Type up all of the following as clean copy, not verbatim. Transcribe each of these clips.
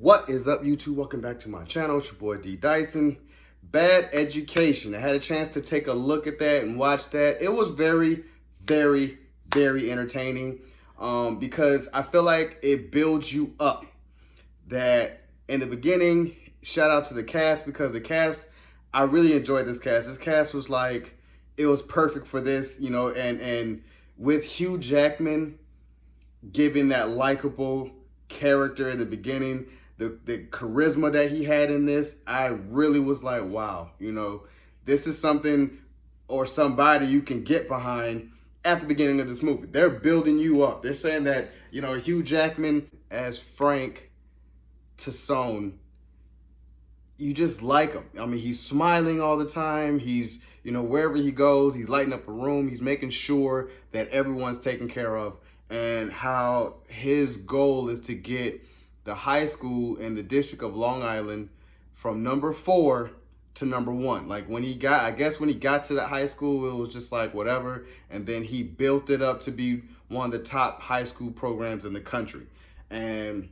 What is up, YouTube? Welcome back to my channel. It's your boy D Dyson. Bad Education. I had a chance to take a look at that and watch that. It was very, very, very entertaining because I feel like it builds you up. That in the beginning, shout out to the cast, because the cast, I really enjoyed this cast. This cast was like, it was perfect for this, and with Hugh Jackman giving that likable character in the beginning, the charisma that he had in this, I really was like, wow, this is something or somebody you can get behind at the beginning of this movie. They're building you up. They're saying that, Hugh Jackman as Frank Tassone, you just like him. I mean, he's smiling all the time. He's, wherever he goes, he's lighting up a room. He's making sure that everyone's taken care of, and how his goal is to get the high school in the District of Long Island from number 4 to number 1. Like when he got to that high school, it was just like whatever. And then he built it up to be one of the top high school programs in the country. And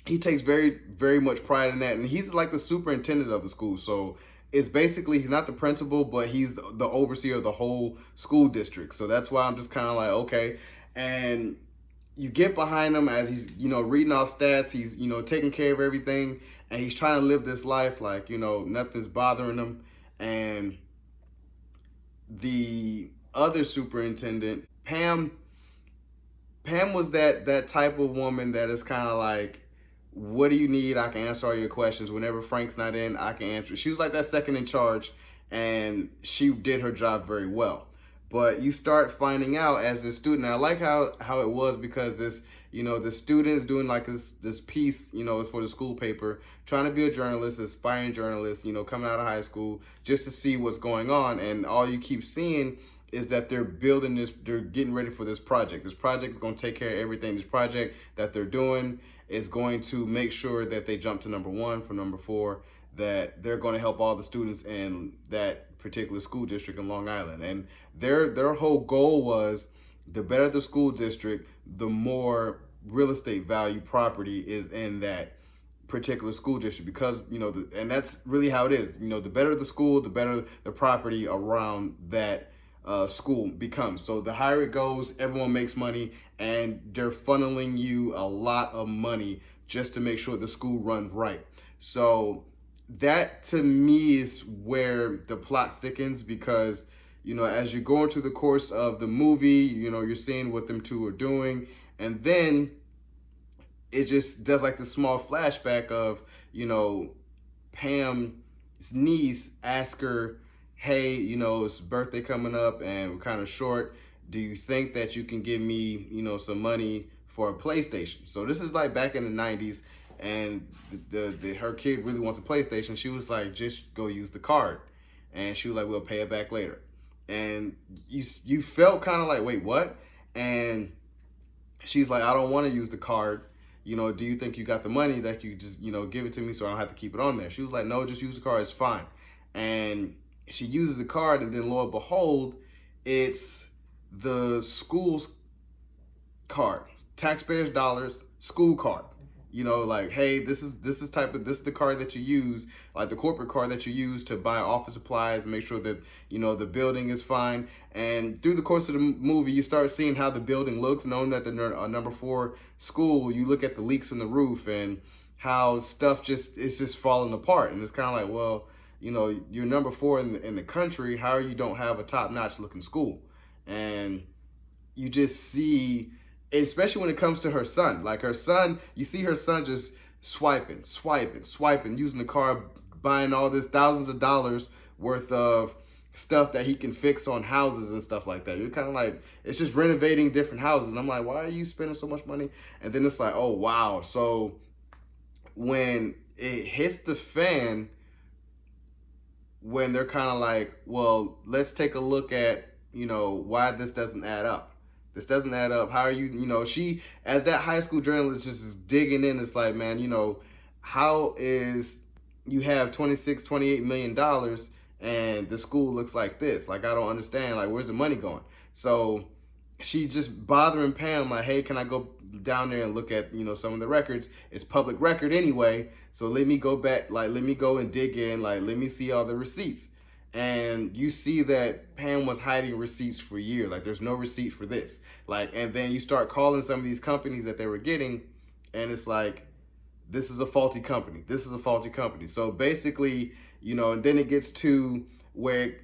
he takes very, very much pride in that. And he's like the superintendent of the school. So it's basically, he's not the principal, but he's the overseer of the whole school district. So that's why I'm just kind of like, okay. And you get behind him as he's, reading off stats. He's, taking care of everything. And he's trying to live this life like, nothing's bothering him. And the other superintendent, Pam was that type of woman that is kind of like, what do you need? I can answer all your questions. Whenever Frank's not in, I can answer. She was like that second in charge, and she did her job very well. But you start finding out as a student, and I like how it was, because this, the students doing like this piece, for the school paper, trying to be a journalist, aspiring journalist, coming out of high school, just to see what's going on. And all you keep seeing is that they're building this, they're getting ready for this project. This project is going to take care of everything. This project that they're doing is going to make sure that they jump to number 1 from number 4, that they're going to help all the students in that particular school district in Long Island. And their whole goal was, the better the school district, the more real estate value property is in that particular school district, because and that's really how it is. The better the school, the better the property around that school becomes. So the higher it goes, everyone makes money, and they're funneling you a lot of money just to make sure the school runs right. So that to me is where the plot thickens, because as you're going through the course of the movie, you're seeing what them two are doing, and then it just does like the small flashback of Pam's niece ask her, hey, it's birthday coming up and we're kind of short. Do you think that you can give me, some money for a PlayStation? So this is like back in the 90s, and her kid really wants a PlayStation. She was like, just go use the card. And she was like, we'll pay it back later. And you felt kind of like, wait, what? And she's like, I don't want to use the card. Do you think you got the money that you just, give it to me so I don't have to keep it on there? She was like, no, just use the card. It's fine. And she uses the card, and then lo and behold, it's the school's card, taxpayers' dollars, school card. Like, hey, this is the card that you use, like the corporate card that you use to buy office supplies and make sure that the building is fine. And through the course of the movie, you start seeing how the building looks, knowing that they're a number 4 school. You look at the leaks in the roof and how stuff is just falling apart, and it's kind of like, well, you're number 4 in the country. How you don't have a top-notch looking school? And you just see, especially when it comes to her son, like her son, you see her son just swiping, using the card, buying all this thousands of dollars worth of stuff that he can fix on houses and stuff like that. You're kind of like, it's just renovating different houses. And I'm like, why are you spending so much money? And then it's like, oh, wow. So when it hits the fan, when they're kind of like, well, let's take a look at, why this doesn't add up. This doesn't add up. How are you, she, as that high school journalist, just is digging in. It's like, man, how is you have $28 million and the school looks like this? Like, I don't understand. Like, where's the money going? So she just bothering Pam like, hey, can I go down there and look at, you know, some of the records? It's public record anyway, so let me go back, like, let me go and dig in, like, let me see all the receipts. And you see that Pam was hiding receipts for years. Like, there's no receipt for this. Like, and then you start calling some of these companies that they were getting, and it's like, this is a faulty company. This is a faulty company. So basically, you know, and then it gets to where,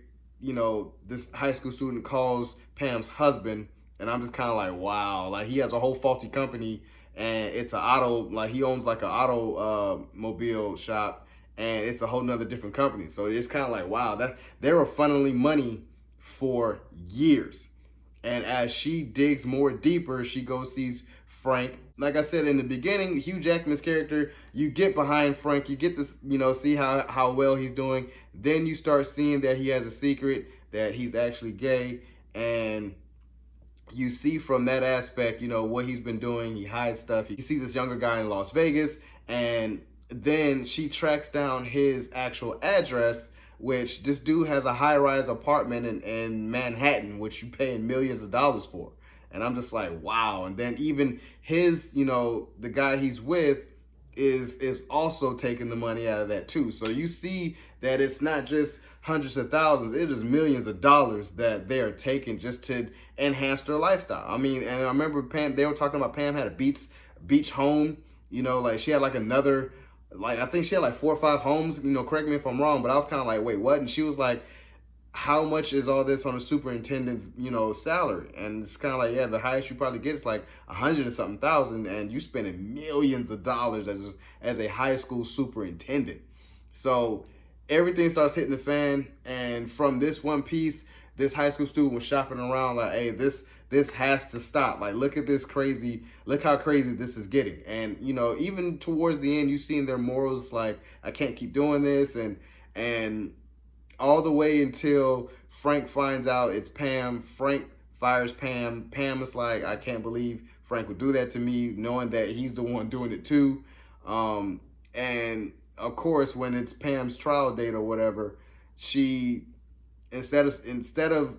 you know, this high school student calls Pam's husband, and I'm just kind of like, wow, like he has a whole faulty company, and it's an auto, like he owns like an automobile shop, and it's a whole nother different company. So it's kind of like, wow, that they were funneling money for years. And as she digs more deeper, she goes sees Frank. Like I said in the beginning, Hugh Jackman's character, you get behind Frank, you get this, you know, see how well he's doing. Then you start seeing that he has a secret, that he's actually gay, and you see from that aspect, you know, what he's been doing. He hides stuff. You see this younger guy in Las Vegas, and then she tracks down his actual address, which this dude has a high-rise apartment in Manhattan, which you paying millions of dollars for. And I'm just like, wow. And then even his, you know, the guy he's with is also taking the money out of that too. So you see that it's not just hundreds of thousands, it is millions of dollars that they are taking just to enhance their lifestyle. I mean, and I remember Pam, they were talking about Pam had a beach home, you know, like she had like another, like I think she had like 4 or 5 homes, you know, correct me if I'm wrong, but I was kind of like, wait, what? And she was like, how much is all this on a superintendent's, you know, salary? And it's kind of like, yeah, the highest you probably get is like 100 or something thousand, and you spending millions of dollars as a high school superintendent. So everything starts hitting the fan, and from this one piece, this high school student was shopping around like, hey, this has to stop. Like, look at this crazy, look how crazy this is getting. And, you know, even towards the end, you seen their morals like, I can't keep doing this, and all the way until Frank finds out it's Pam. Frank fires Pam. Pam is like, I can't believe Frank would do that to me, knowing that he's the one doing it too. And of course, when it's Pam's trial date or whatever, she instead of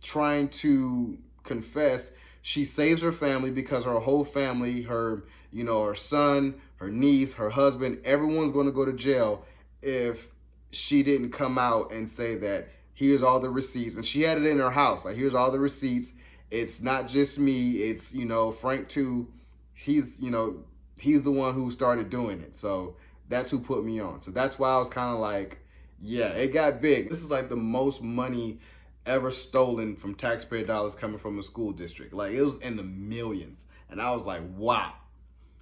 trying to confess, she saves her family, because her whole family, her, you know, her son, her niece, her husband, everyone's going to go to jail if she didn't come out and say that here's all the receipts. And she had it in her house, like, here's all the receipts. It's not just me, it's, you know, Frank too. He's, you know, he's the one who started doing it. So that's who put me on. So that's why I was kind of like, yeah, it got big. This is like the most money ever stolen from taxpayer dollars coming from a school district. Like, it was in the millions. And I was like, wow.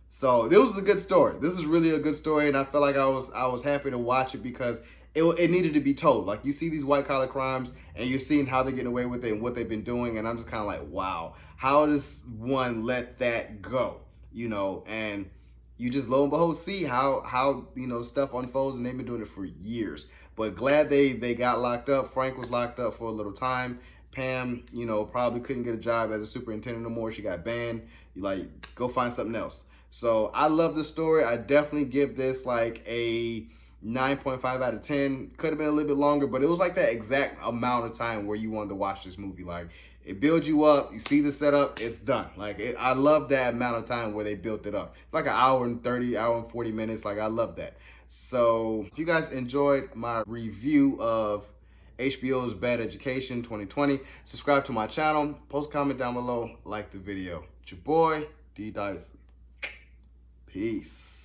So this was a good story. This is really a good story, and I felt like I was happy to watch it, because it needed to be told. Like, you see these white collar crimes, and you're seeing how they're getting away with it and what they've been doing, and I'm just kind of like, wow, how does one let that go? You know, and you just lo and behold see how you know, stuff unfolds, and they've been doing it for years. But glad they got locked up. Frank was locked up for a little time. Pam, you know, probably couldn't get a job as a superintendent no more. She got banned. Like, go find something else. So I love the story. I definitely give this like a 9.5 out of 10. Could have been a little bit longer, but it was like that exact amount of time where you wanted to watch this movie. Like, it builds you up. You see the setup, it's done. Like, I love that amount of time where they built it up. It's like an hour and 30, hour and 40 minutes. Like, I love that. So if you guys enjoyed my review of HBO's Bad Education 2020, subscribe to my channel, post a comment down below, like the video. It's your boy, D Dyson. Peace.